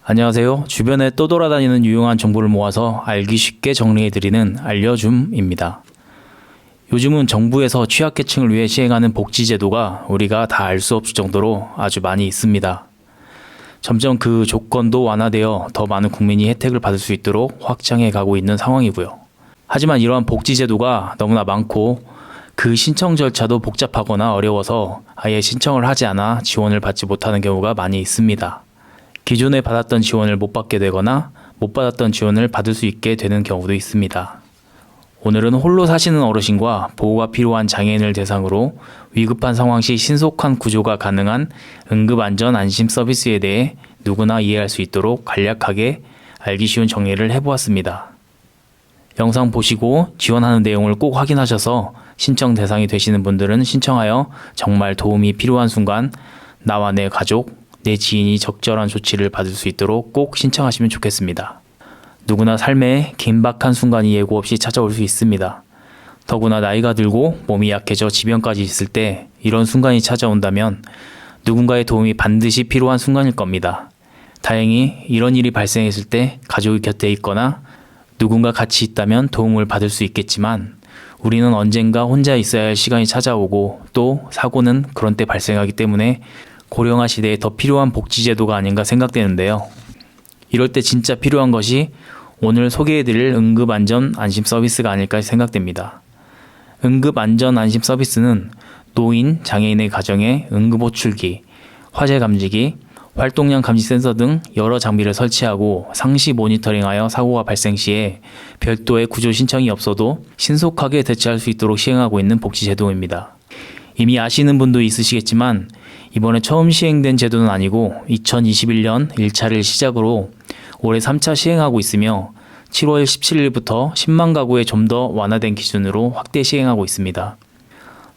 안녕하세요. 주변에 떠돌아다니는 유용한 정보를 모아서 알기 쉽게 정리해드리는 알려줌입니다. 요즘은 정부에서 취약계층을 위해 시행하는 복지제도가 우리가 다 알 수 없을 정도로 아주 많이 있습니다. 점점 그 조건도 완화되어 더 많은 국민이 혜택을 받을 수 있도록 확장해 가고 있는 상황이고요. 하지만 이러한 복지제도가 너무나 많고 그 신청 절차도 복잡하거나 어려워서 아예 신청을 하지 않아 지원을 받지 못하는 경우가 많이 있습니다. 기존에 받았던 지원을 못 받게 되거나 못 받았던 지원을 받을 수 있게 되는 경우도 있습니다. 오늘은 홀로 사시는 어르신과 보호가 필요한 장애인을 대상으로 위급한 상황 시 신속한 구조가 가능한 응급안전안심 서비스에 대해 누구나 이해할 수 있도록 간략하게 알기 쉬운 정리를 해보았습니다. 영상 보시고 지원하는 내용을 꼭 확인하셔서 신청 대상이 되시는 분들은 신청하여 정말 도움이 필요한 순간 나와 내 가족, 내 지인이 적절한 조치를 받을 수 있도록 꼭 신청하시면 좋겠습니다. 누구나 삶에 긴박한 순간이 예고 없이 찾아올 수 있습니다. 더구나 나이가 들고 몸이 약해져 지병까지 있을 때 이런 순간이 찾아온다면 누군가의 도움이 반드시 필요한 순간일 겁니다. 다행히 이런 일이 발생했을 때 가족이 곁에 있거나 누군가 같이 있다면 도움을 받을 수 있겠지만 우리는 언젠가 혼자 있어야 할 시간이 찾아오고 또 사고는 그런 때 발생하기 때문에 고령화 시대에 더 필요한 복지제도가 아닌가 생각되는데요. 이럴 때 진짜 필요한 것이 오늘 소개해드릴 응급안전안심 서비스가 아닐까 생각됩니다. 응급안전안심 서비스는 노인, 장애인의 가정에 응급호출기, 화재 감지기, 활동량 감지 센서 등 여러 장비를 설치하고 상시 모니터링하여 사고가 발생 시에 별도의 구조 신청이 없어도 신속하게 대처할 수 있도록 시행하고 있는 복지제도입니다. 이미 아시는 분도 있으시겠지만 이번에 처음 시행된 제도는 아니고 2021년 1차를 시작으로 올해 3차 시행하고 있으며 7월 17일부터 10만 가구에 좀 더 완화된 기준으로 확대 시행하고 있습니다.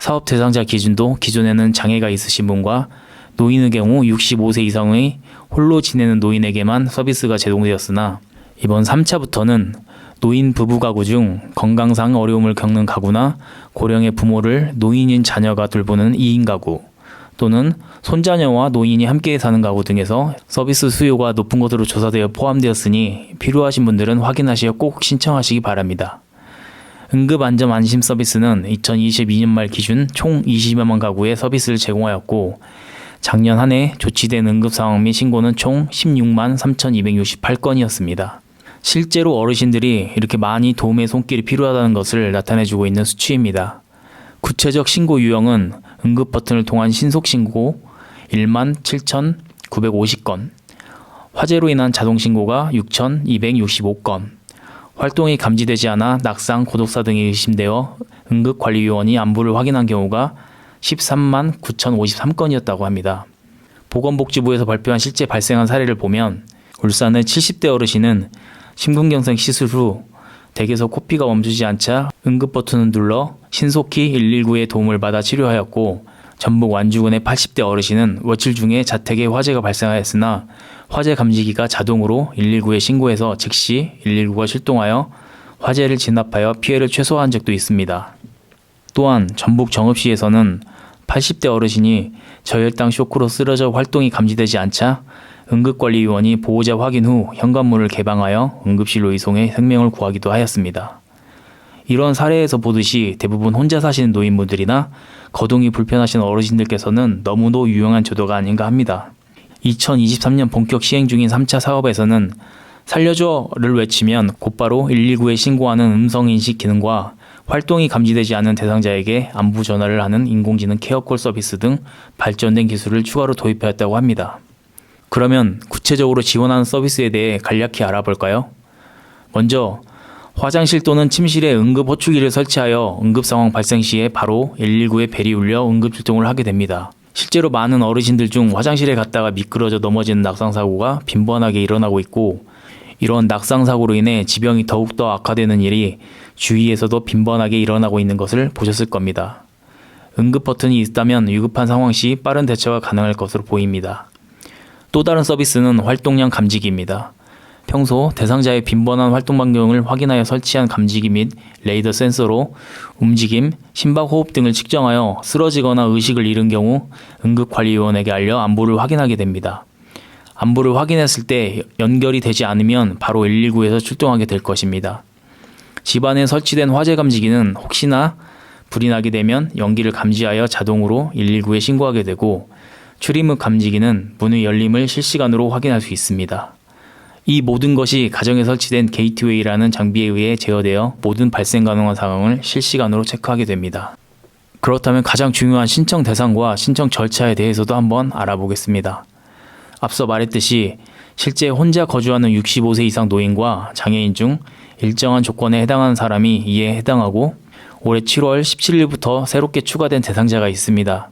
사업 대상자 기준도 기존에는 장애가 있으신 분과 노인의 경우 65세 이상의 홀로 지내는 노인에게만 서비스가 제공되었으나 이번 3차부터는 노인 부부 가구 중 건강상 어려움을 겪는 가구나 고령의 부모를 노인인 자녀가 돌보는 2인 가구 또는 손자녀와 노인이 함께 사는 가구 등에서 서비스 수요가 높은 것으로 조사되어 포함되었으니 필요하신 분들은 확인하시어 꼭 신청하시기 바랍니다. 응급안전안심 서비스는 2022년 말 기준 총 20여만 가구에 서비스를 제공하였고 작년 한 해 조치된 응급상황 및 신고는 총 16만 3,268건이었습니다. 실제로 어르신들이 이렇게 많이 도움의 손길이 필요하다는 것을 나타내주고 있는 수치입니다. 구체적 신고 유형은 응급 버튼을 통한 신속 신고 1만 7,950건, 화재로 인한 자동 신고가 6,265건, 활동이 감지되지 않아 낙상, 고독사 등이 의심되어 응급관리요원이 안부를 확인한 경우가 13만 9,053건이었다고 합니다. 보건복지부에서 발표한 실제 발생한 사례를 보면 울산의 70대 어르신은 심근경색 시술 후 댁에서 코피가 멈추지 않자 응급 버튼을 눌러 신속히 119의 도움을 받아 치료하였고 전북 완주군의 80대 어르신은 며칠 중에 자택에 화재가 발생하였으나 화재 감지기가 자동으로 119에 신고해서 즉시 119가 출동하여 화재를 진압하여 피해를 최소화한 적도 있습니다. 또한 전북 정읍시에서는 80대 어르신이 저혈당 쇼크로 쓰러져 활동이 감지되지 않자 응급관리요원이 보호자 확인 후 현관문을 개방하여 응급실로 이송해 생명을 구하기도 하였습니다. 이런 사례에서 보듯이 대부분 혼자 사시는 노인분들이나 거동이 불편하신 어르신들께서는 너무도 유용한 제도가 아닌가 합니다. 2023년 본격 시행 중인 3차 사업에서는 살려줘를 외치면 곧바로 119에 신고하는 음성인식 기능과 활동이 감지되지 않는 대상자에게 안부 전화를 하는 인공지능 케어콜 서비스 등 발전된 기술을 추가로 도입하였다고 합니다. 그러면 구체적으로 지원하는 서비스에 대해 간략히 알아볼까요? 먼저 화장실 또는 침실에 응급 호출기를 설치하여 응급 상황 발생 시에 바로 119에 벨이 울려 응급 출동을 하게 됩니다. 실제로 많은 어르신들 중 화장실에 갔다가 미끄러져 넘어지는 낙상사고가 빈번하게 일어나고 있고 이런 낙상사고로 인해 지병이 더욱더 악화되는 일이 주위에서도 빈번하게 일어나고 있는 것을 보셨을 겁니다. 응급 버튼이 있다면 위급한 상황 시 빠른 대처가 가능할 것으로 보입니다. 또 다른 서비스는 활동량 감지기입니다. 평소 대상자의 빈번한 활동 반경을 확인하여 설치한 감지기 및 레이더 센서로 움직임, 심박 호흡 등을 측정하여 쓰러지거나 의식을 잃은 경우 응급관리요원에게 알려 안부를 확인하게 됩니다. 안부를 확인했을 때 연결이 되지 않으면 바로 119에서 출동하게 될 것입니다. 집안에 설치된 화재 감지기는 혹시나 불이 나게 되면 연기를 감지하여 자동으로 119에 신고하게 되고, 출입문 감지기는 문의 열림을 실시간으로 확인할 수 있습니다. 이 모든 것이 가정에 설치된 게이트웨이라는 장비에 의해 제어되어 모든 발생 가능한 상황을 실시간으로 체크하게 됩니다. 그렇다면 가장 중요한 신청 대상과 신청 절차에 대해서도 한번 알아보겠습니다. 앞서 말했듯이 실제 혼자 거주하는 65세 이상 노인과 장애인 중 일정한 조건에 해당하는 사람이 이에 해당하고, 올해 7월 17일부터 새롭게 추가된 대상자가 있습니다.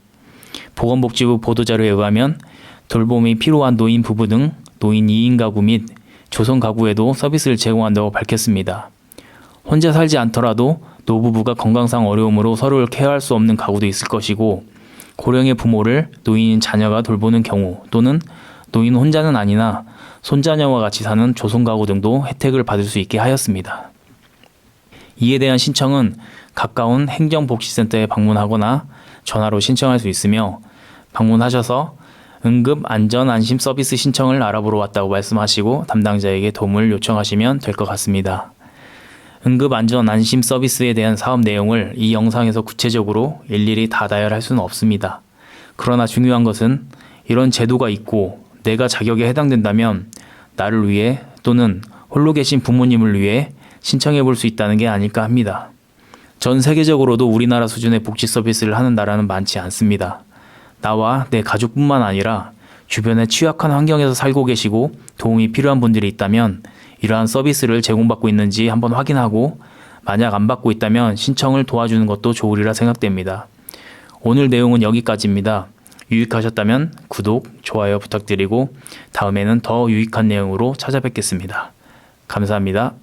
보건복지부 보도자료에 의하면 돌봄이 필요한 노인 부부 등 노인 2인 가구 및 조성 가구에도 서비스를 제공한다고 밝혔습니다. 혼자 살지 않더라도 노부부가 건강상 어려움으로 서로를 케어할 수 없는 가구도 있을 것이고, 고령의 부모를 노인인 자녀가 돌보는 경우, 또는 노인 혼자는 아니나 손자녀와 같이 사는 조성 가구 등도 혜택을 받을 수 있게 하였습니다. 이에 대한 신청은 가까운 행정복지센터에 방문하거나 전화로 신청할 수 있으며, 방문하셔서 응급안전안심 서비스 신청을 알아보러 왔다고 말씀하시고 담당자에게 도움을 요청하시면 될 것 같습니다. 응급안전안심 서비스에 대한 사업 내용을 이 영상에서 구체적으로 일일이 다 나열할 수는 없습니다. 그러나 중요한 것은 이런 제도가 있고 내가 자격에 해당된다면 나를 위해 또는 홀로 계신 부모님을 위해 신청해 볼 수 있다는 게 아닐까 합니다. 전 세계적으로도 우리나라 수준의 복지 서비스를 하는 나라는 많지 않습니다. 나와 내 가족뿐만 아니라 주변에 취약한 환경에서 살고 계시고 도움이 필요한 분들이 있다면 이러한 서비스를 제공받고 있는지 한번 확인하고, 만약 안 받고 있다면 신청을 도와주는 것도 좋으리라 생각됩니다. 오늘 내용은 여기까지입니다. 유익하셨다면 구독, 좋아요 부탁드리고 다음에는 더 유익한 내용으로 찾아뵙겠습니다. 감사합니다.